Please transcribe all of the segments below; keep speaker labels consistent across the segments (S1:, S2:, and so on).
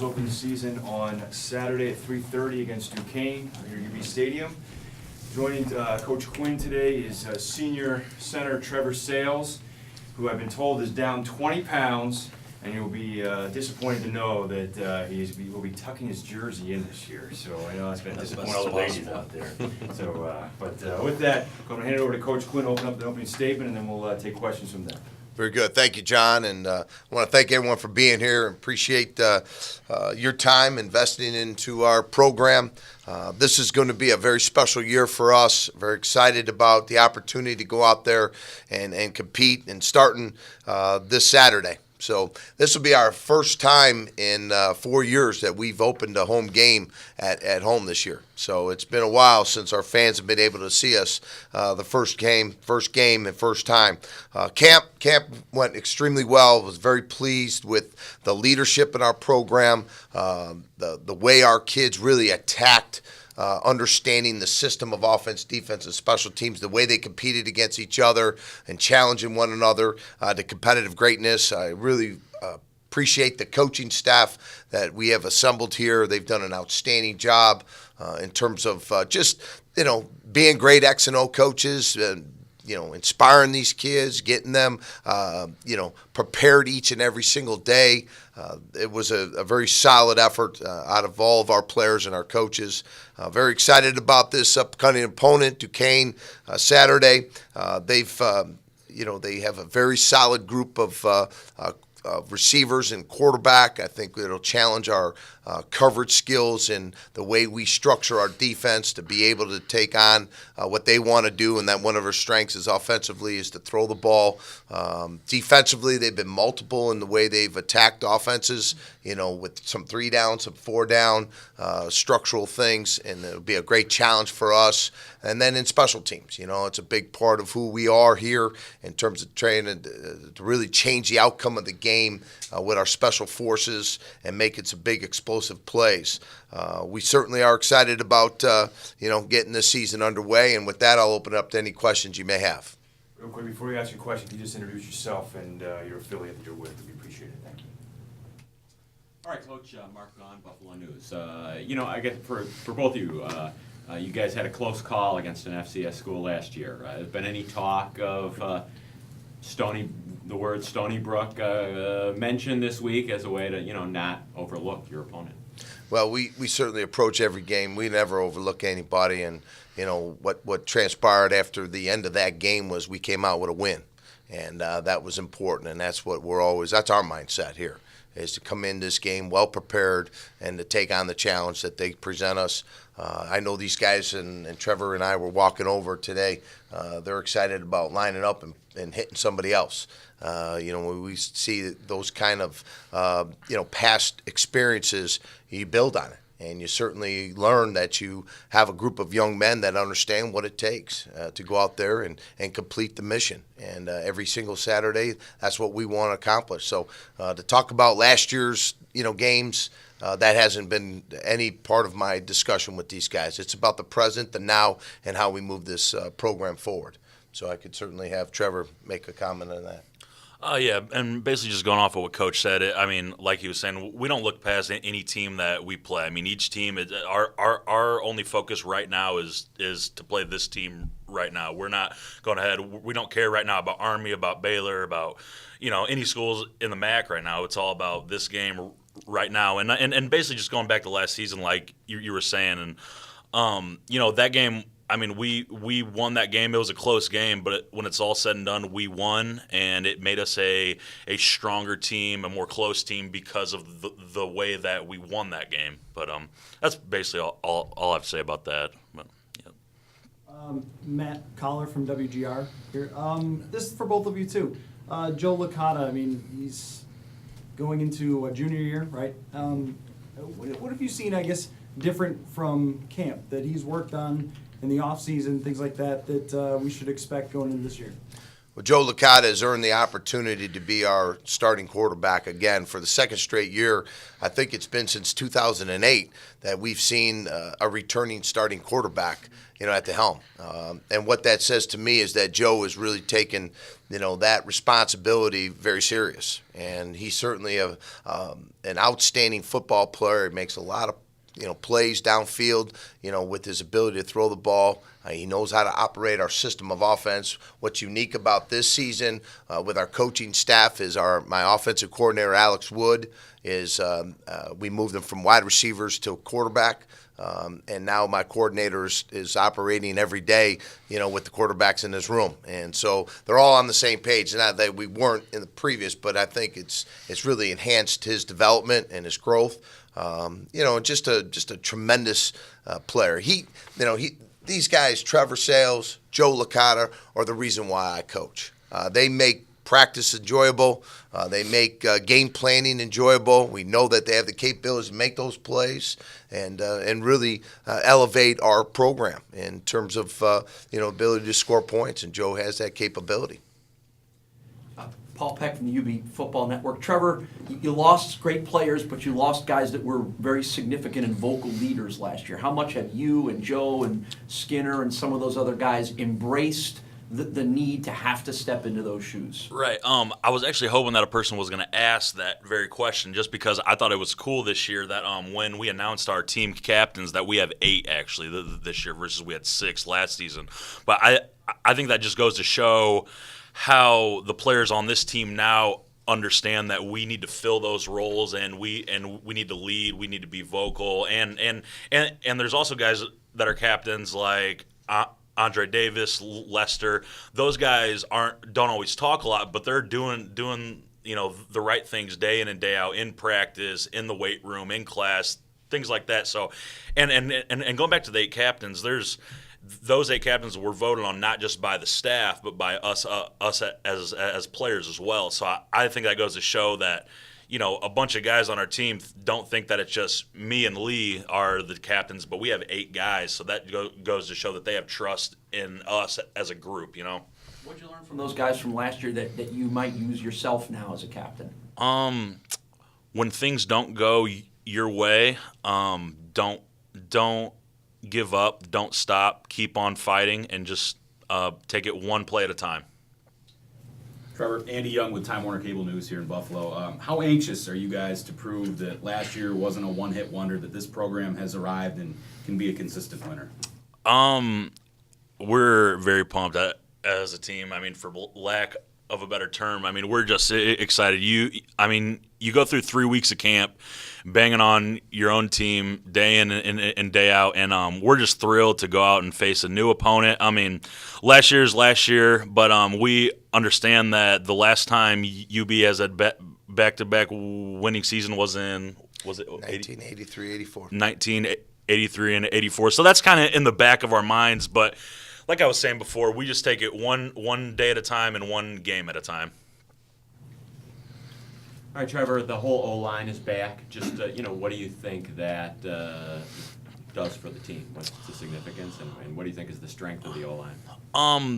S1: Open the season on Saturday at 3:30 against Duquesne here at UB Stadium. Joining Coach Quinn today is senior center Trevor Sales, who I've been told is down 20 pounds, and you'll be disappointed to know that he will be tucking his jersey in this year. So I know that's going to disappoint all the ladies out there. So, with that, I'm going to hand it over to Coach Quinn, open up the opening statement, and then we'll take questions from there.
S2: Very good. Thank you, John. And I want to thank everyone for being here and appreciate your time investing into our program. This is going to be a very special year for us. Very excited about the opportunity to go out there and compete and starting this Saturday. So this will be our first time in 4 years that we've opened a home game at home this year. So it's been a while since our fans have been able to see us the first game and first time. Camp went extremely well. Was very pleased with the leadership in our program, the way our kids really attacked understanding the system of offense, defense, and special teams, the way they competed against each other and challenging one another to competitive greatness. I really appreciate the coaching staff that we have assembled here. They've done an outstanding job in terms of just, being great X and O coaches, inspiring these kids, getting them, prepared each and every single day. It was a very solid effort out of all of our players and our coaches. Very excited about this upcoming opponent, Duquesne, Saturday. They have a very solid group of receivers and quarterback. I think it'll challenge our coverage skills and the way we structure our defense to be able to take on what they want to do, and that one of our strengths is offensively is to throw the ball. Defensively, they've been multiple in the way they've attacked offenses, with some 3 down, some 4 down, structural things, and it'll be a great challenge for us. And then in special teams, it's a big part of who we are here in terms of training to really change the outcome of the game with our special forces and make it some big explosive plays. We certainly are excited about, getting this season underway. And with that, I'll open it up to any questions you may have.
S1: Real quick, before you ask your question, can you just introduce yourself and your affiliate that you're with? We appreciate it. Thank you.
S3: All right, Coach, Mark Gahn, Buffalo News. I guess for both of you, you guys had a close call against an FCS school last year. Has been any talk of the word Stony Brook mentioned this week as a way to, not overlook your opponent?
S2: Well, we certainly approach every game. We never overlook anybody, and what transpired after the end of that game was we came out with a win, and that was important, and that's what that's our mindset here, is to come in this game well prepared and to take on the challenge that they present us. I know these guys and Trevor and I were walking over today. They're excited about lining up and hitting somebody else. When we see those kind of, past experiences, you build on it. And you certainly learn that you have a group of young men that understand what it takes to go out there and complete the mission. And every single Saturday, that's what we want to accomplish. So to talk about last year's, games, that hasn't been any part of my discussion with these guys. It's about the present, the now, and how we move this program forward. So I could certainly have Trevor make a comment on that.
S4: Yeah, and basically just going off of what Coach said, like he was saying, we don't look past any team that we play. Each team, our only focus right now is to play this team right now. We're not going ahead. We don't care right now about Army, about Baylor, about any schools in the MAC right now. It's all about this game right now. And basically just going back to last season, like you were saying, and that game. We won that game. It was a close game, but when it's all said and done, we won, and it made us a stronger team, a more close team because of the way that we won that game. But that's basically all I have to say about that. But, yeah.
S5: Matt Collar from WGR here. This is for both of you too. Joe Licata, he's going into a junior year, right? What have you seen, I guess, different from camp that he's worked on in the off season, things like that we should expect going into this year?
S2: Well, Joe Licata has earned the opportunity to be our starting quarterback again for the second straight year. I think it's been since 2008 that we've seen a returning starting quarterback, at the helm. And what that says to me is that Joe has really taken, that responsibility very serious. And he's certainly an outstanding football player. He makes a lot of plays downfield, with his ability to throw the ball. He knows how to operate our system of offense. What's unique about this season with our coaching staff is my offensive coordinator, Alex Wood, is we moved him from wide receivers to quarterback. And now my coordinator is operating every day, with the quarterbacks in this room. And so they're all on the same page. Not that we weren't in the previous, but I think it's really enhanced his development and his growth. Just a tremendous player. These guys, Trevor Sales, Joe Licata, are the reason why I coach. They make practice enjoyable. They make game planning enjoyable. We know that they have the capabilities to make those plays and really elevate our program in terms of ability to score points. And Joe has that capability.
S6: Paul Peck from the UB Football Network. Trevor, you lost great players, but you lost guys that were very significant and vocal leaders last year. How much have you and Joe and Skinner and some of those other guys embraced the need to have to step into those shoes?
S4: Right. I was actually hoping that a person was going to ask that very question, just because I thought it was cool this year that when we announced our team captains that we have 8 actually this year versus we had 6 last season. But I think that just goes to show how the players on this team now understand that we need to fill those roles and we need to lead, we need to be vocal, and there's also guys that are captains like Andre Davis, Lester. Those guys don't always talk a lot, but they're doing the right things day in and day out in practice, in the weight room, in class, things like that. So, and going back to the 8 captains, those 8 captains were voted on not just by the staff, but by us as players as well. So I think that goes to show that, a bunch of guys on our team don't think that it's just me and Lee are the captains, but we have 8 guys. So that goes to show that they have trust in us as a group,
S6: What did you learn from those guys from last year that you might use yourself now as a captain?
S4: When things don't go your way, don't give up, don't stop, keep on fighting, and just take it one play at a time.
S7: Trevor, Andy Young with Time Warner Cable News here in Buffalo. How anxious are you guys to prove that last year wasn't a one-hit wonder, that this program has arrived and can be a consistent winner?
S4: We're very pumped as a team. I mean, for lack of a better term, we're just excited. You go through 3 weeks of camp, banging on your own team day in and day out, and we're just thrilled to go out and face a new opponent. Last year's last year, but we understand that the last time UB has a back-to-back winning season was it
S2: 1983, 84.
S4: 1983 and 84. So that's kind of in the back of our minds, but like I was saying before, we just take it one day at a time and one game at a time.
S3: All right, Trevor, the whole O-line is back. Just, what do you think that does for the team? What's the significance, and what do you think is the strength of the O-line?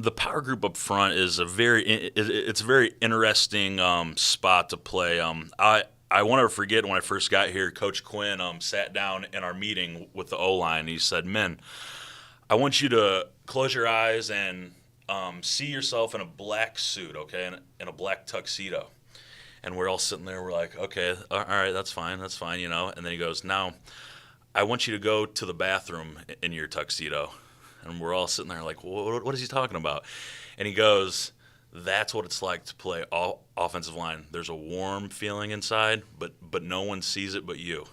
S4: The power group up front is a very interesting spot to play. I won't ever forget when I first got here, Coach Quinn sat down in our meeting with the O-line, and he said, "Men, I want you to close your eyes and see yourself in a black suit, okay, in a black tuxedo." And we're all sitting there. We're like, okay, all right, that's fine, And then he goes, "Now, I want you to go to the bathroom in your tuxedo." And we're all sitting there like, what is he talking about? And he goes, "That's what it's like to play offensive line. There's a warm feeling inside, but no one sees it but you."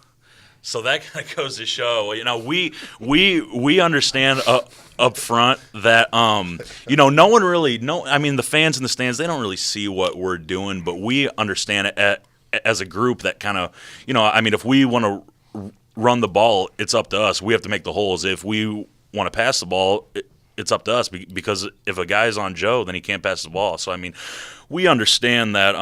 S4: So that kind of goes to show, we understand up front that, no one really, the fans in the stands, they don't really see what we're doing, but we understand it as a group that kind of, if we want to run the ball, it's up to us. We have to make the holes. If we want to pass the ball, it's up to us, because if a guy's on Joe, then he can't pass the ball. So, we understand that,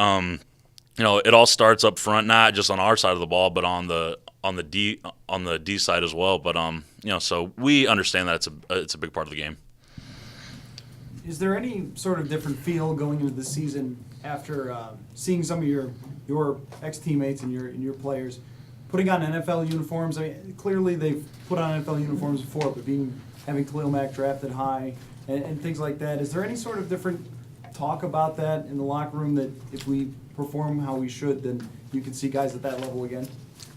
S4: it all starts up front, not just on our side of the ball, but on the D side as well, but so we understand that it's a big part of the game.
S5: is there any sort of different feel going into the season after seeing some of your ex-teammates and your players putting on NFL uniforms? I mean, clearly they've put on NFL uniforms before, but having Khalil Mack drafted high and things like that, is there any sort of different talk about that in the locker room, that if we perform how we should, then you can see guys at that level again?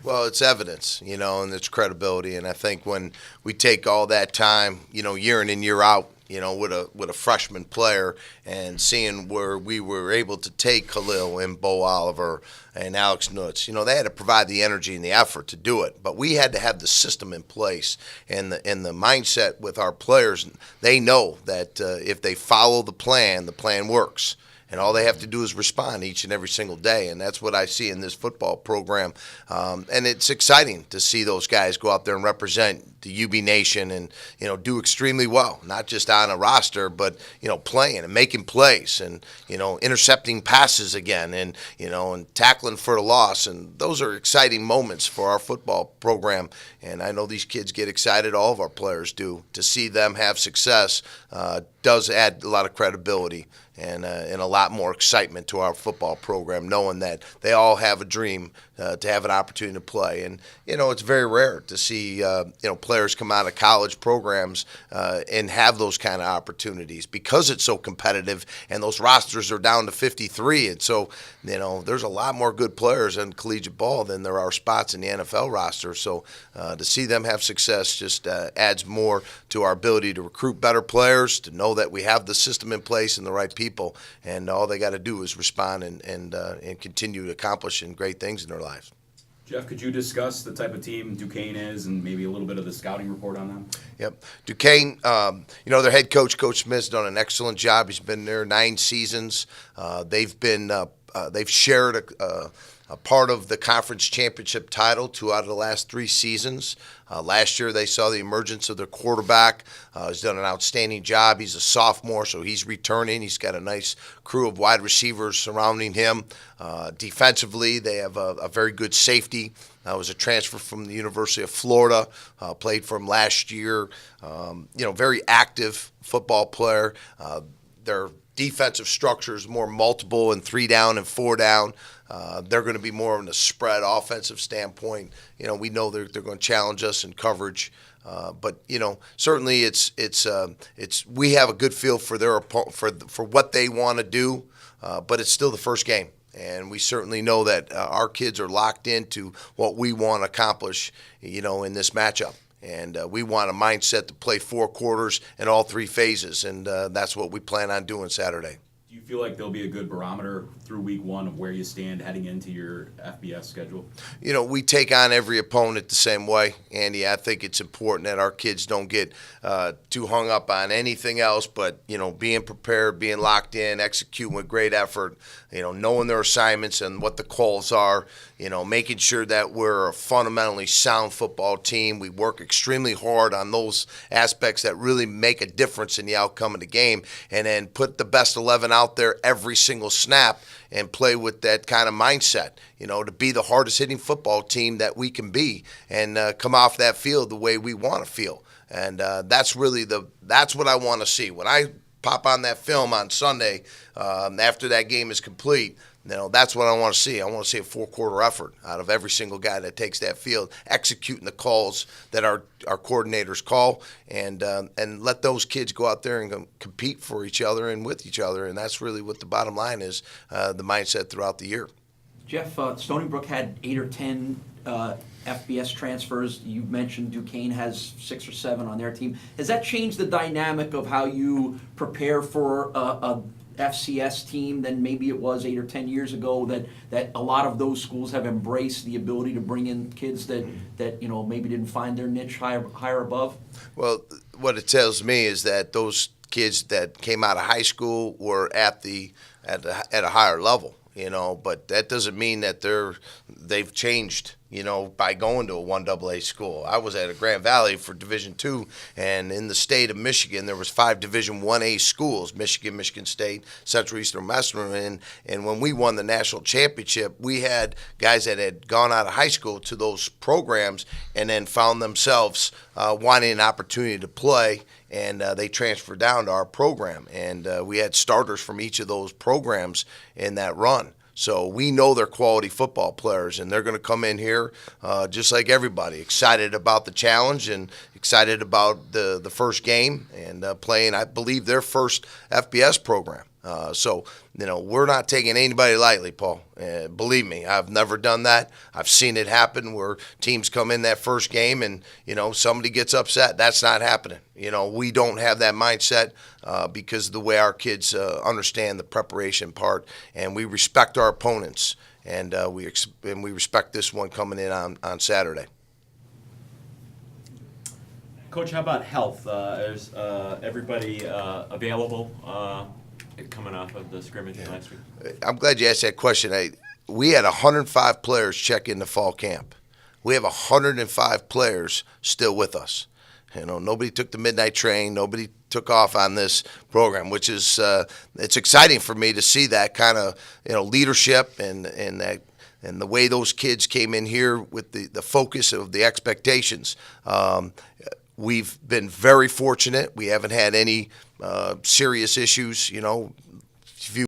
S2: Well, it's evidence, and it's credibility. And I think when we take all that time, year in and year out, with a freshman player, and seeing where we were able to take Khalil and Bo Oliver and Alex Nutz, they had to provide the energy and the effort to do it. But we had to have the system in place and the mindset with our players. They know that if they follow the plan works. And all they have to do is respond each and every single day. And that's what I see in this football program. And it's exciting to see those guys go out there and represent the UB Nation and, do extremely well, not just on a roster, but, playing and making plays and, intercepting passes again and, and tackling for a loss. And those are exciting moments for our football program. And I know these kids get excited, all of our players do. To see them have success does add a lot of credibility and a lot more excitement to our football program, knowing that they all have a dream to have an opportunity to play. And, it's very rare to see, players come out of college programs and have those kind of opportunities because it's so competitive and those rosters are down to 53. And so, there's a lot more good players in collegiate ball than there are spots in the NFL roster. So to see them have success just adds more to our ability to recruit better players, to know that we have the system in place and the right people, and all they got to do is respond and continue to accomplishing great things in their lives.
S7: Jeff, could you discuss the type of team Duquesne is and maybe a little bit of the scouting report on them?
S2: Yep. Duquesne, their head coach, Coach Smith's done an excellent job. He's been there 9 seasons. They've shared a part of the conference championship title 2 out of the last 3 seasons. Last year, they saw the emergence of their quarterback. He's done an outstanding job. He's a sophomore, so he's returning. He's got a nice crew of wide receivers surrounding him. Defensively, they have a very good safety. Was a transfer from the University of Florida, played for him last year. Very active football player. Their defensive structure is more multiple and 3 down and 4 down. They're going to be more in a spread offensive standpoint. We know they're going to challenge us in coverage. But certainly it's we have a good feel for their for what they want to do. But it's still the first game. And we certainly know that our kids are locked into what we want to accomplish, in this matchup. And we want a mindset to play 4 quarters in all 3 phases, and that's what we plan on doing Saturday.
S7: Do you feel like there'll be a good barometer through week 1 of where you stand heading into your FBS schedule?
S2: We take on every opponent the same way, Andy. I think it's important that our kids don't get too hung up on anything else, but, being prepared, being locked in, executing with great effort, knowing their assignments and what the calls are, making sure that we're a fundamentally sound football team. We work extremely hard on those aspects that really make a difference in the outcome of the game, and then put the best 11 out there every single snap and play with that kind of mindset, to be the hardest hitting football team that we can be and come off that field the way we want to feel. And that's what I want to see. When I pop on that film on Sunday after that game is complete, that's what I want to see. I want to see a 4-quarter effort out of every single guy that takes that field, executing the calls that our coordinators call, and let those kids go out there and compete for each other and with each other. And that's really what the bottom line is, the mindset throughout the year.
S6: Jeff, Stony Brook had 8 or 10 FBS transfers. You mentioned Duquesne has 6 or 7 on their team. Has that changed the dynamic of how you prepare for a FCS team than maybe it was 8 or 10 years ago, that a lot of those schools have embraced the ability to bring in kids that maybe didn't find their niche higher above?
S2: Well, what it tells me is that those kids that came out of high school were at a higher level, but that doesn't mean that they've changed, by going to a 1AA school. I was at a Grand Valley for Division II, and in the state of Michigan, there was 5 Division 1A schools: Michigan, Michigan State, Central Eastern Western. And when we won the national championship, we had guys that had gone out of high school to those programs and then found themselves wanting an opportunity to play, and they transferred down to our program. And we had starters from each of those programs in that run. So we know they're quality football players, and they're going to come in here just like everybody, excited about the challenge and excited about the first game and playing, I believe, their first FBS program. So we're not taking anybody lightly, Paul. Believe me, I've never done that. I've seen it happen where teams come in that first game and, somebody gets upset. That's not happening. We don't have that mindset because of the way our kids understand the preparation part, and we respect our opponents, and we respect this one coming in on Saturday.
S3: Coach, how about health? Is everybody available coming off of the scrimmage last week?
S2: I'm glad you asked that question. We had 105 players check into fall camp. We have 105 players still with us. Nobody took the midnight train. Nobody took off on this program, which is it's exciting for me to see that kind of leadership and the way those kids came in here with the focus of the expectations. We've been very fortunate. We haven't had any serious issues,